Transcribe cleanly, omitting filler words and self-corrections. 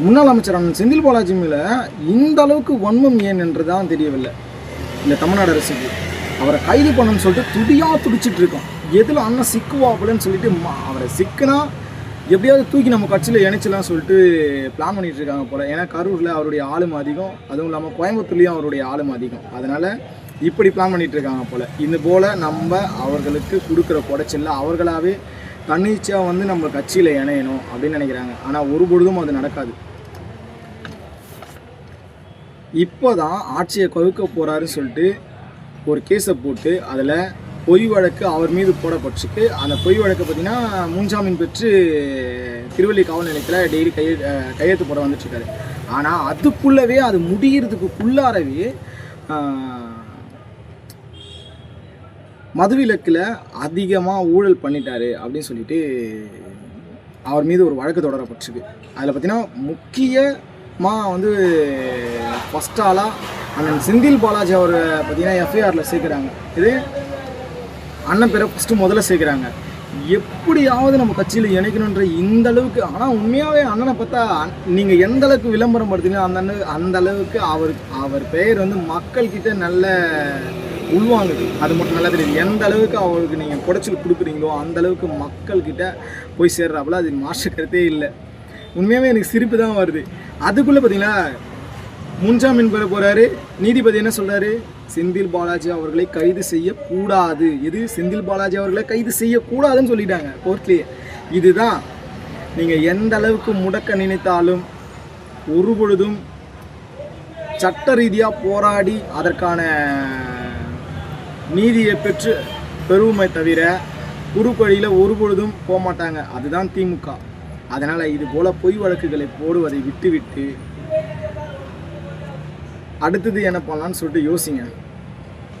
முன்னாள் அமைச்சர் அண்ணன் செந்தில் பாலாஜி மேலே இந்த அளவுக்கு வன்மம் ஏன் என்று தான் தெரியவில்லை இந்த தமிழ்நாடு அரசுக்கு. அவரை கைது பண்ணணும்னு சொல்லிட்டு துடிச்சிட்டு இருக்கோம். எதில் அண்ணன் சிக்குவாப்புலன்னு சொல்லிட்டு அவரை சிக்குனா எப்படியாவது தூக்கி நம்ம கட்சியில் இணைச்சலாம் சொல்லிட்டு பிளான் பண்ணிகிட்டு இருக்காங்க போல். ஏன்னா கரூரில் அவருடைய ஆளும் அதிகம், அதுவும் இல்லாமல் கோயம்புத்தூர்லேயும் அவருடைய ஆளும் அதிகம். அதனால் இப்படி பிளான் பண்ணிகிட்டு இருக்காங்க போல். இது போல் நம்ம அவர்களுக்கு கொடுக்குற குடைச்சலில் அவர்களாகவே தன்னிச்சையாக வந்து நம்ம கட்சியில் இணையணும் அப்படின்னு நினைக்கிறாங்க. ஆனால் ஒரு பொழுதும் அது நடக்காது. இப்போ தான் ஆட்சியை கவுக்க போகிறாருன்னு சொல்லிட்டு ஒரு கேஸை போட்டு அதில் பொய் வழக்கு அவர் மீது போடப்பட்டுருக்கு. அந்த பொய் வழக்கை பார்த்திங்கன்னா முன்ஜாமீன் பெற்று திருவள்ளி காவல் நிலையத்தில் டெய்லி கையெழுத்து போட வந்துட்டுருக்காரு. ஆனால் அதுக்குள்ளவே அது முடிகிறதுக்குள்ளாரவே மதுவிலக்கில் அதிகமாக ஊழல் பண்ணிட்டாரு அப்படின்னு சொல்லிட்டு அவர் மீது ஒரு வழக்கு தொடரப்பட்டிருக்கு. அதில் பார்த்திங்கன்னா முக்கியமாக வந்து ஃபஸ்ட் ஆளாக அண்ணன் செந்தில் பாலாஜி அவர் பார்த்திங்கன்னா எஃப்ஐஆரில் சேர்க்குறாங்க. இது அண்ணன் பேரை ஃபஸ்ட்டு முதல்ல சேர்க்குறாங்க. எப்படியாவது நம்ம கட்சியில் இணைக்கணுன்ற இந்த அளவுக்கு. ஆனால் உண்மையாகவே அண்ணனை பார்த்தா நீங்கள் எந்த அளவுக்கு விளம்பரம் படுத்துனீங்க அந்த அளவுக்கு அவர் பெயர் வந்து மக்கள்கிட்ட நல்ல உள்வாங்குது. அது மட்டும் நல்லா தெரியுது. எந்த அளவுக்கு அவருக்கு நீங்கள் குடைச்சல் கொடுக்குறீங்களோ அந்த அளவுக்கு மக்கள்கிட்ட போய் சேர்றாப்புல. அது மாற்று கருத்தே இல்லை. உண்மையாகவே எனக்கு சிரிப்பு தான் வருது. அதுக்குள்ளே பார்த்தீங்கன்னா முன்ஜாமீன் பெற போகிறாரு. நீதிபதி என்ன சொல்கிறாரு? செந்தில் பாலாஜி அவர்களை கைது செய்யக்கூடாது. செந்தில் பாலாஜி அவர்களை கைது செய்யக்கூடாதுன்னு சொல்லிட்டாங்க கோர்ட்லேயே. இதுதான் நீங்கள் எந்த அளவுக்கு முடக்க நினைத்தாலும் ஒரு பொழுதும் சட்ட ரீதியாக போராடி அதற்கான நீதியை பெறுவோமே தவிர குறுப்பழியில் ஒரு பொழுதும் போக மாட்டாங்க. அதுதான் திமுக. அதனால் இது போல் பொய் வழக்குகளை போடுவதை விட்டுவிட்டு அடுத்தது என்ன பண்ணலான்னு சொல்லிட்டு யோசிங்க.